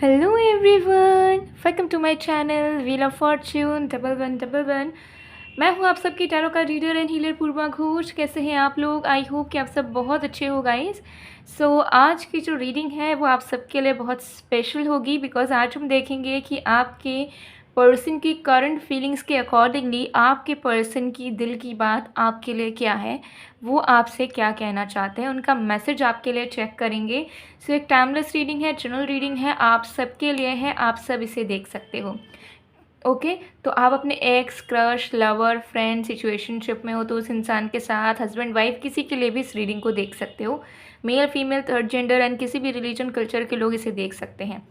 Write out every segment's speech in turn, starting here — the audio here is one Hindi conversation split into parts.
Hello everyone, welcome to my channel wheel of fortune double one double one. मैं हूँ आप सबकी टैरो का reader and healer Purva Ghosh. कैसे हैं आप लोग? आई होप कि आप सब बहुत अच्छे हो गाइस। आज की जो रीडिंग है वो आप सबके लिए बहुत स्पेशल होगी, बिकॉज आज हम देखेंगे कि आपके पर्सन की करंट फीलिंग्स के अकॉर्डिंगली आपके पर्सन की दिल की बात आपके लिए क्या है, वो आपसे क्या कहना चाहते हैं, उनका मैसेज आपके लिए चेक करेंगे। एक टाइमलेस रीडिंग है, जनरल रीडिंग है, आप सबके लिए है, आप सब इसे देख सकते हो। ओके तो आप अपने x, crush, lover, friend, situationship में हो तो उस इंसान के साथ, हस्बैंड, वाइफ, किसी के लिए भी इस रीडिंग को देख सकते हो। Male, female, third gender and किसी भी रिलीजन, कल्चर के लोग इसे देख सकते हैं।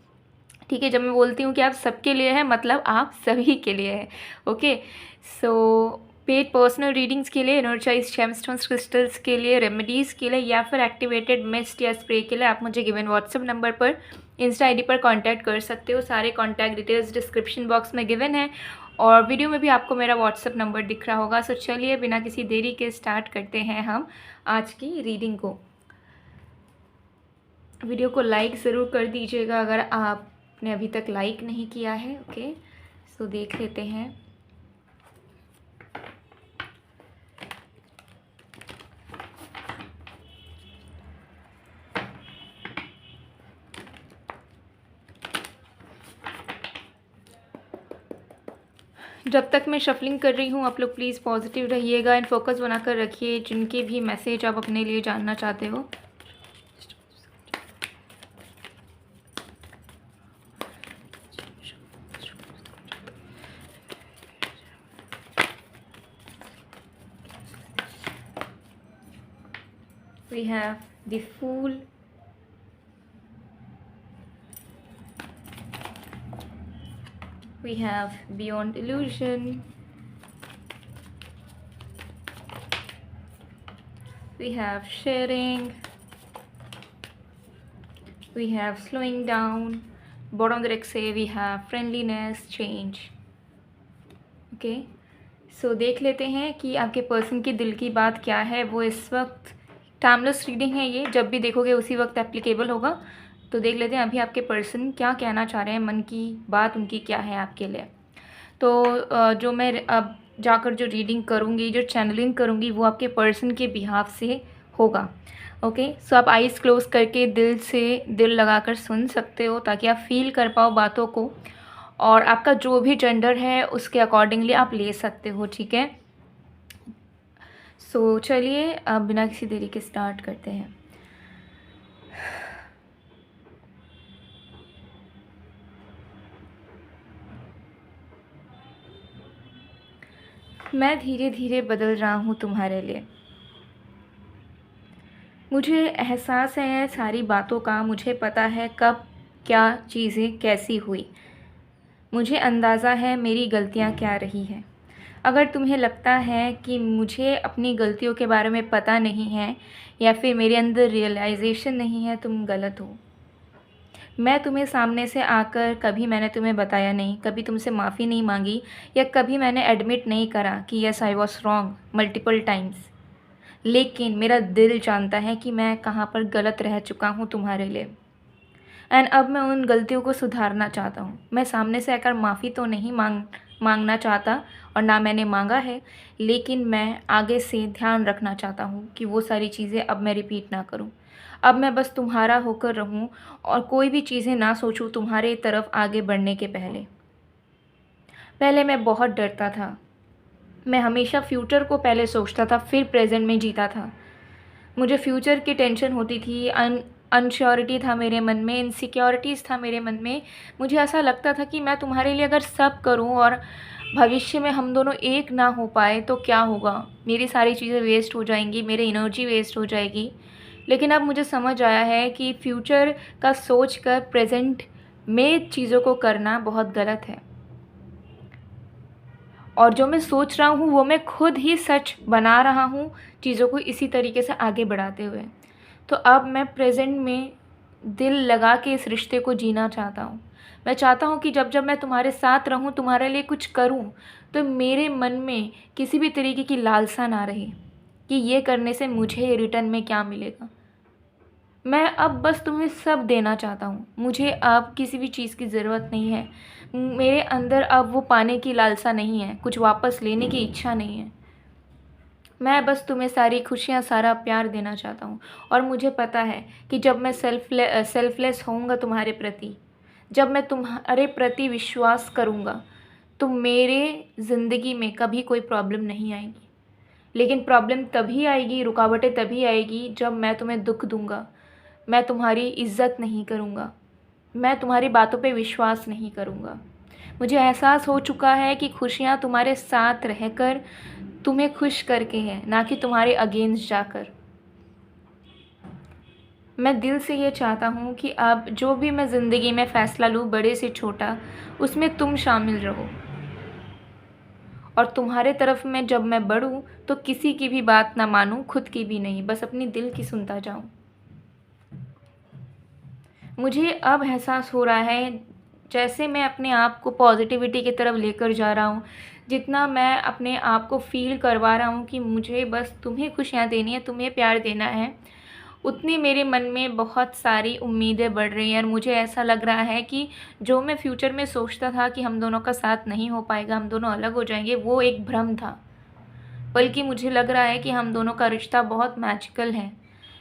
ठीक है, जब मैं बोलती हूँ कि आप सबके लिए है, मतलब आप सभी के लिए है। ओके पेड पर्सनल रीडिंग्स के लिए, एनर्जाइज जेमस्टोन्स क्रिस्टल्स के लिए, रेमेडीज़ के लिए या फिर एक्टिवेटेड मिस्ट या स्प्रे के लिए आप मुझे गिवन व्हाट्सएप नंबर पर, इंस्टा आईडी पर कांटेक्ट कर सकते हो। सारे कांटेक्ट डिटेल्स डिस्क्रिप्शन बॉक्स में गिवन है और वीडियो में भी आपको मेरा व्हाट्सएप नंबर दिख रहा होगा। चलिए बिना किसी देरी के स्टार्ट करते हैं हम आज की रीडिंग को। वीडियो को लाइक ज़रूर कर दीजिएगा अगर आपने अभी तक लाइक नहीं किया है। ओके देख लेते हैं। जब तक मैं शफलिंग कर रही हूँ आप लोग प्लीज़ पॉजिटिव रहिएगा एंड फोकस बनाकर रखिए जिनके भी मैसेज आप अपने लिए जानना चाहते हो। We have the Fool, we have Beyond Illusion, we have Sharing, we have Slowing Down, bottom of the deck से we have Friendliness, Change। Okay देख लेते हैं कि आपके पर्सन की दिल की बात क्या है। वो इस वक्त टाइमलेस रीडिंग है, ये जब भी देखोगे उसी वक्त एप्लीकेबल होगा। तो देख लेते हैं अभी आपके पर्सन क्या कहना चाह रहे हैं, मन की बात उनकी क्या है आपके लिए। जो मैं अब जाकर जो रीडिंग करूँगी, जो चैनलिंग करूँगी, वो आपके पर्सन के बिहाफ से होगा। ओके आप आइज़ क्लोज करके दिल से दिल लगाकर सुन सकते हो ताकि आप फील कर पाओ बातों को, और आपका जो भी जेंडर है उसके अकॉर्डिंगली आप ले सकते हो। ठीक है चलिए अब बिना किसी देरी के स्टार्ट करते हैं। मैं धीरे धीरे बदल रहा हूँ तुम्हारे लिए। मुझे एहसास है सारी बातों का, मुझे पता है कब क्या चीज़ें कैसी हुई, मुझे अंदाज़ा है मेरी गलतियाँ क्या रही हैं। अगर तुम्हें लगता है कि मुझे अपनी गलतियों के बारे में पता नहीं है या फिर मेरे अंदर रियलाइजेशन नहीं है, तुम गलत हो। मैं तुम्हें सामने से आकर कभी मैंने तुम्हें बताया नहीं, कभी तुमसे माफ़ी नहीं मांगी या कभी मैंने एडमिट नहीं करा कि yes I was wrong multiple times. लेकिन मेरा दिल जानता है कि मैं कहाँ पर गलत रह चुका हूँ तुम्हारे लिए, एंड अब मैं उन गलतियों को सुधारना चाहता हूँ। मैं सामने से आकर माफ़ी तो नहीं मांगना चाहता और ना मैंने मांगा है, लेकिन मैं आगे से ध्यान रखना चाहता हूँ कि वो सारी चीज़ें अब मैं रिपीट ना करूँ। अब मैं बस तुम्हारा होकर रहूँ और कोई भी चीज़ें ना सोचूँ तुम्हारे तरफ आगे बढ़ने के पहले। पहले मैं बहुत डरता था, मैं हमेशा फ्यूचर को पहले सोचता था फिर प्रेजेंट में जीता था। मुझे फ्यूचर की टेंशन होती थी, अनश्योरिटी था मेरे मन में, इनसिक्योरिटीज़ था मेरे मन में। मुझे ऐसा लगता था कि मैं तुम्हारे लिए अगर सब करूं और भविष्य में हम दोनों एक ना हो पाए तो क्या होगा, मेरी सारी चीज़ें वेस्ट हो जाएंगी, मेरी एनर्जी वेस्ट हो जाएगी। लेकिन अब मुझे समझ आया है कि फ्यूचर का सोच कर प्रेजेंट में चीज़ों को करना बहुत गलत है, और जो मैं सोच रहा हूँ वो मैं खुद ही सच बना रहा हूँ चीज़ों को इसी तरीके से आगे बढ़ाते हुए। तो अब मैं प्रेजेंट में दिल लगा के इस रिश्ते को जीना चाहता हूँ। मैं चाहता हूँ कि जब जब मैं तुम्हारे साथ रहूँ, तुम्हारे लिए कुछ करूँ, तो मेरे मन में किसी भी तरीके की लालसा ना रहे कि ये करने से मुझे रिटर्न में क्या मिलेगा। मैं अब बस तुम्हें सब देना चाहता हूँ। मुझे अब किसी भी चीज़ की ज़रूरत नहीं है। मेरे अंदर अब वो पाने की लालसा नहीं है, कुछ वापस लेने की इच्छा नहीं है। मैं बस तुम्हें सारी खुशियाँ, सारा प्यार देना चाहता हूँ। और मुझे पता है कि जब मैं सेल्फ़लेस होऊँगा तुम्हारे प्रति, जब मैं तुम्हारे प्रति विश्वास करूँगा, तो मेरे ज़िंदगी में कभी कोई प्रॉब्लम नहीं आएगी। लेकिन प्रॉब्लम तभी आएगी, रुकावटें तभी आएगी जब मैं तुम्हें दुःख दूँगा, मैं तुम्हारी इज़्ज़त नहीं करूँगा, मैं तुम्हारी बातों पे विश्वास नहीं करूँगा। मुझे एहसास हो चुका है कि खुशियाँ तुम्हारे साथ रहकर तुम्हें खुश करके है, ना कि तुम्हारे अगेंस्ट जाकर। मैं दिल से ये चाहता हूँ कि अब जो भी मैं ज़िंदगी में फ़ैसला लूँ, बड़े से छोटा, उसमें तुम शामिल रहो। और तुम्हारे तरफ में जब मैं बढ़ूँ तो किसी की भी बात ना मानूँ, खुद की भी नहीं, बस अपनी दिल की सुनता जाऊँ। मुझे अब एहसास हो रहा है जैसे मैं अपने आप को पॉजिटिविटी की तरफ लेकर जा रहा हूँ, जितना मैं अपने आप को फ़ील करवा रहा हूँ कि मुझे बस तुम्हें खुशियाँ देनी है, तुम्हें प्यार देना है, उतनी मेरे मन में बहुत सारी उम्मीदें बढ़ रही हैं। और मुझे ऐसा लग रहा है कि जो मैं फ्यूचर में सोचता था कि हम दोनों का साथ नहीं हो पाएगा, हम दोनों अलग हो जाएंगे, वो एक भ्रम था। बल्कि मुझे लग रहा है कि हम दोनों का रिश्ता बहुत मैजिकल है,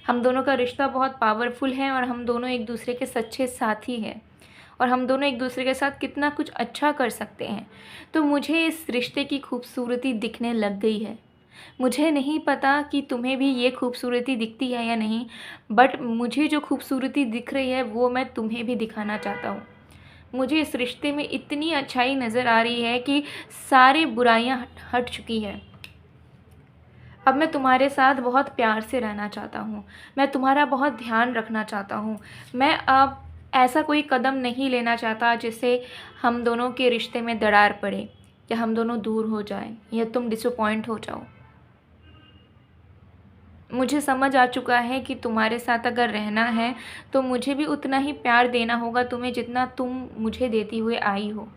हम दोनों का रिश्ता बहुत पावरफुल है, और हम दोनों एक दूसरे के सच्चे साथी हैं, और हम दोनों एक दूसरे के साथ कितना कुछ अच्छा कर सकते हैं। तो मुझे इस रिश्ते की खूबसूरती दिखने लग गई है। मुझे नहीं पता कि तुम्हें भी ये खूबसूरती दिखती है या नहीं, बट मुझे जो खूबसूरती दिख रही है वो मैं तुम्हें भी दिखाना चाहता हूँ। मुझे इस रिश्ते में इतनी अच्छाई नज़र आ रही है कि सारी बुराइयां हट चुकी है। अब मैं तुम्हारे साथ बहुत प्यार से रहना चाहता हूँ, मैं तुम्हारा बहुत ध्यान रखना चाहता हूँ। मैं अब ऐसा कोई कदम नहीं लेना चाहता जिससे हम दोनों के रिश्ते में दरार पड़े, या हम दोनों दूर हो जाएं, या तुम डिसअपॉइंट हो जाओ। मुझे समझ आ चुका है कि तुम्हारे साथ अगर रहना है तो मुझे भी उतना ही प्यार देना होगा तुम्हें, जितना तुम मुझे देती हुए आई हो।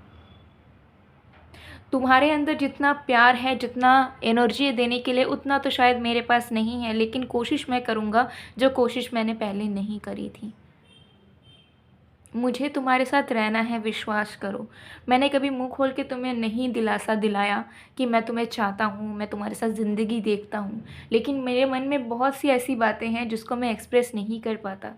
तुम्हारे अंदर जितना प्यार है, जितना एनर्जी देने के लिए, उतना तो शायद मेरे पास नहीं है, लेकिन कोशिश मैं करूँगा जो कोशिश मैंने पहले नहीं करी थी। मुझे तुम्हारे साथ रहना है, विश्वास करो। मैंने कभी मुँह खोल के तुम्हें नहीं दिलासा दिलाया कि मैं तुम्हें चाहता हूँ, मैं तुम्हारे साथ ज़िंदगी देखता हूँ, लेकिन मेरे मन में बहुत सी ऐसी बातें हैं जिसको मैं एक्सप्रेस नहीं कर पाता।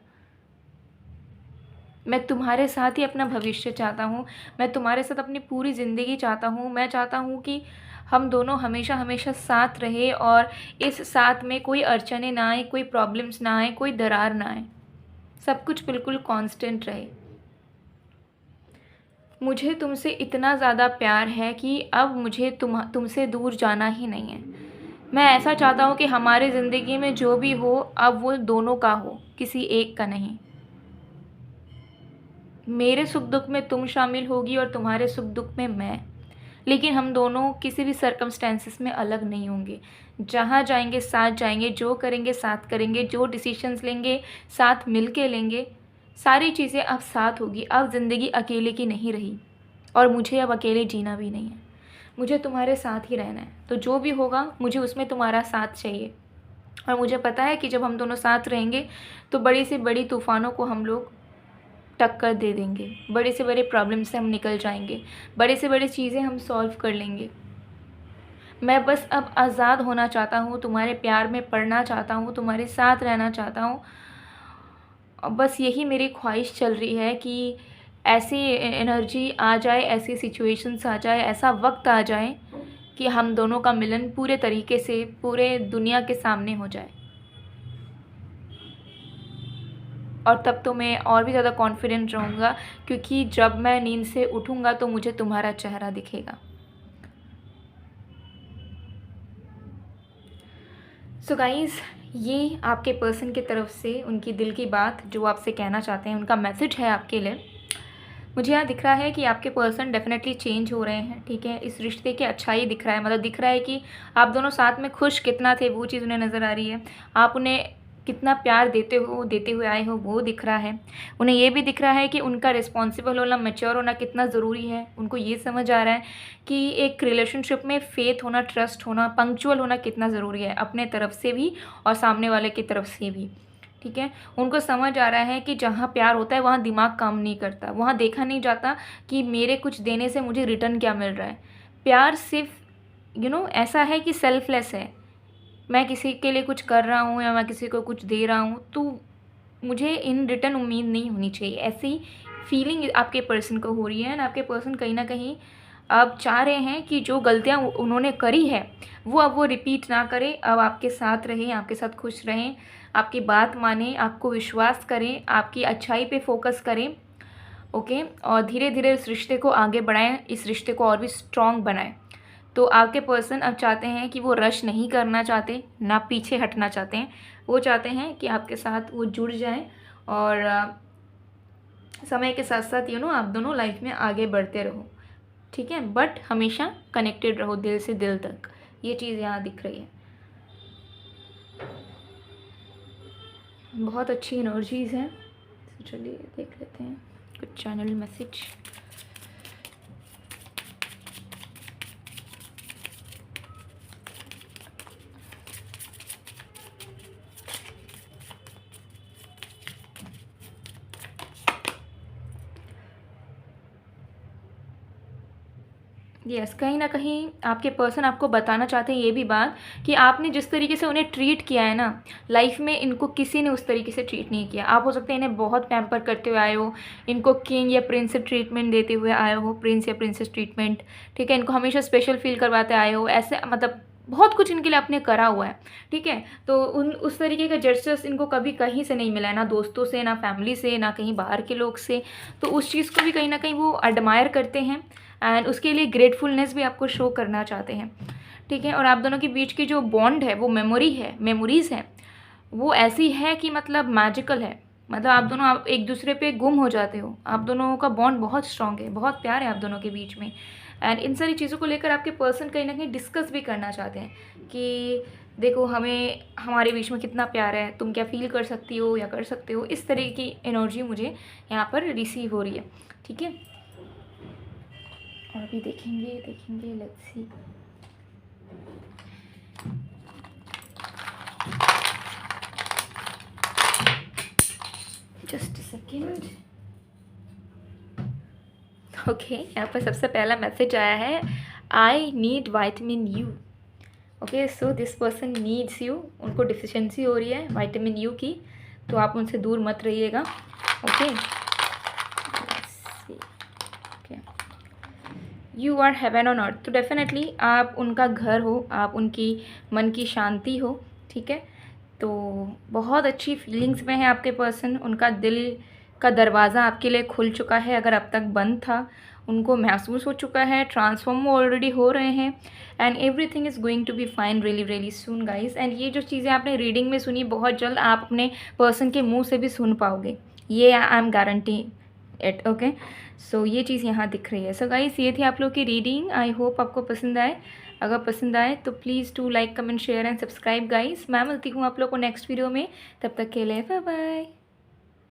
मैं तुम्हारे साथ ही अपना भविष्य चाहता हूँ, मैं तुम्हारे साथ अपनी पूरी ज़िंदगी चाहता हूँ। मैं चाहता हूँ कि हम दोनों हमेशा हमेशा साथ रहें, और इस साथ में कोई अड़चनें ना आए, कोई प्रॉब्लम्स ना आए, कोई दरार ना आए, सब कुछ बिल्कुल कांस्टेंट रहे। मुझे तुमसे इतना ज़्यादा प्यार है कि अब मुझे तुमसे दूर जाना ही नहीं है। मैं ऐसा चाहता हूँ कि हमारी ज़िंदगी में जो भी हो, अब वो दोनों का हो, किसी एक का नहीं। मेरे सुख दुख में तुम शामिल होगी और तुम्हारे सुख दुख में मैं, लेकिन हम दोनों किसी भी सर्कमस्टेंसेस में अलग नहीं होंगे। जहाँ जाएंगे साथ जाएंगे, जो करेंगे साथ करेंगे, जो डिसीजंस लेंगे साथ मिल के लेंगे, सारी चीज़ें अब साथ होगी। अब ज़िंदगी अकेले की नहीं रही, और मुझे अब अकेले जीना भी नहीं है। मुझे तुम्हारे साथ ही रहना है, तो जो भी होगा मुझे उसमें तुम्हारा साथ चाहिए। और मुझे पता है कि जब हम दोनों साथ रहेंगे तो बड़ी से बड़ी तूफ़ानों को हम लोग टक्कर दे देंगे, बड़े से बड़े प्रॉब्लम से हम निकल जाएंगे, बड़े से बड़ी चीज़ें हम सॉल्व कर लेंगे। मैं बस अब आज़ाद होना चाहता हूँ, तुम्हारे प्यार में पड़ना चाहता हूँ, तुम्हारे साथ रहना चाहता हूँ। और बस यही मेरी ख्वाहिश चल रही है कि ऐसी एनर्जी आ जाए, ऐसी सिचुएशंस आ जाए, ऐसा वक्त आ जाए कि हम दोनों का मिलन पूरे तरीके से पूरे दुनिया के सामने हो जाए। और तब तो मैं और भी ज़्यादा कॉन्फिडेंट रहूँगा, क्योंकि जब मैं नींद से उठूँगा तो मुझे तुम्हारा चेहरा दिखेगा। सो गाइज़, ये आपके पर्सन की तरफ से उनकी दिल की बात जो आपसे कहना चाहते हैं, उनका मैसेज है आपके लिए। मुझे यहाँ दिख रहा है कि आपके पर्सन डेफिनेटली चेंज हो रहे हैं, ठीक है। इस रिश्ते की अच्छाई दिख रहा है, मतलब दिख रहा है कि आप दोनों साथ में खुश कितना थे, वो चीज़ उन्हें नज़र आ रही है। आप उन्हें कितना प्यार देते हुए आए हो, वो दिख रहा है। उन्हें ये भी दिख रहा है कि उनका रिस्पॉन्सिबल होना, मैच्योर होना कितना ज़रूरी है। उनको ये समझ आ रहा है कि एक रिलेशनशिप में फ़ेथ होना, ट्रस्ट होना, पंक्चुअल होना कितना ज़रूरी है, अपने तरफ से भी और सामने वाले की तरफ से भी, ठीक है। उनको समझ आ रहा है कि जहाँ प्यार होता है वहाँ दिमाग काम नहीं करता, वहाँ देखा नहीं जाता कि मेरे कुछ देने से मुझे रिटर्न क्या मिल रहा है। प्यार सिर्फ ऐसा है कि सेल्फलेस है। मैं किसी के लिए कुछ कर रहा हूँ या मैं किसी को कुछ दे रहा हूँ तो मुझे इन रिटर्न उम्मीद नहीं होनी चाहिए। ऐसी फीलिंग आपके पर्सन को हो रही है, एंड आपके पर्सन कहीं ना कहीं अब चाह रहे हैं कि जो गलतियाँ उन्होंने करी है वो अब वो रिपीट ना करें। अब आपके साथ रहें, आपके साथ खुश रहें, आपकी बात मानें, आपको विश्वास करें, आपकी अच्छाई पे फोकस करें। ओके, और धीरे धीरे इस रिश्ते को आगे बढ़ाएं, इस रिश्ते को और भी स्ट्रॉन्ग बनाएं। तो आपके पर्सन अब चाहते हैं कि वो रश नहीं करना चाहते, ना पीछे हटना चाहते हैं। वो चाहते हैं कि आपके साथ वो जुड़ जाएं और समय के साथ साथ आप दोनों लाइफ में आगे बढ़ते रहो, ठीक है। बट हमेशा कनेक्टेड रहो दिल से दिल तक। ये चीज़ यहाँ दिख रही है। बहुत अच्छी एनर्जीज़ हैं। तो चलिए देख लेते हैं कुछ चैनल मैसेज। यस, कहीं ना कहीं आपके पर्सन आपको बताना चाहते हैं ये भी बात कि आपने जिस तरीके से उन्हें ट्रीट किया है ना, लाइफ में इनको किसी ने उस तरीके से ट्रीट नहीं किया। आप हो सकते हैं इन्हें बहुत पैम्पर करते हुए आए हो, इनको किंग या प्रिंस ट्रीटमेंट देते हुए आए हो, प्रिंस या प्रिंसेस ट्रीटमेंट, ठीक है। इनको हमेशा स्पेशल फील करवाते आए हो, ऐसे मतलब बहुत कुछ इनके लिए आपने करा हुआ है, ठीक है। तो उस तरीके का जस्टिस इनको कभी कहीं से नहीं मिला है, ना दोस्तों से, ना फैमिली से, ना कहीं बाहर के लोग से। तो उस चीज़ को भी कहीं ना कहीं वो एडमायर करते हैं एंड उसके लिए ग्रेटफुलनेस भी आपको शो करना चाहते हैं, ठीक है। और आप दोनों के बीच की जो बॉन्ड है वो मेमोरीज़ है, वो ऐसी है कि मतलब मैजिकल है। मतलब आप एक दूसरे पे गुम हो जाते हो। आप दोनों का बॉन्ड बहुत स्ट्रांग है, बहुत प्यार है आप दोनों के बीच में। एंड इन सारी चीज़ों को लेकर आपके पर्सन कहीं ना कहीं डिस्कस भी करना चाहते हैं कि देखो हमें हमारे बीच में कितना प्यार है, तुम क्या फील कर सकती हो या कर सकते हो। इस तरह की एनर्जी मुझे यहाँ पर रिसीव हो रही है, ठीक है। और अभी देखेंगे let's see. Just second. Okay, यहाँ पर सबसे पहला मैसेज आया है, I need vitamin you. Okay, so this person needs you. उनको डिफिशिएंसी हो रही है वाइटामिन यू की, तो आप उनसे दूर मत रहिएगा। Okay, you are heaven on earth. तो डेफिनेटली आप उनका घर हो, आप उनकी मन की शांति हो, ठीक है। तो बहुत अच्छी फीलिंग्स में है आपके पर्सन। उनका दिल का दरवाज़ा आपके लिए खुल चुका है, अगर अब तक बंद था। उनको महसूस हो चुका है, ट्रांसफॉर्म ऑलरेडी हो रहे हैं and everything is going to be fine really really soon guys. And ये जो चीज़ें आपने रीडिंग में सुनी, बहुत जल्द आप अपने पर्सन के मुंह से भी सुन पाओगे, ये I am guarantee it. Okay, so ये चीज़ यहाँ दिख रही है। सो गाइस, ये थी आप लोग की रीडिंग। आई होप आपको पसंद आए। अगर पसंद आए तो please do like, comment, share and subscribe guys. मैं मिलती हूँ आप लोग को नेक्स्ट वीडियो में। तब तक के लिए बाय बाय।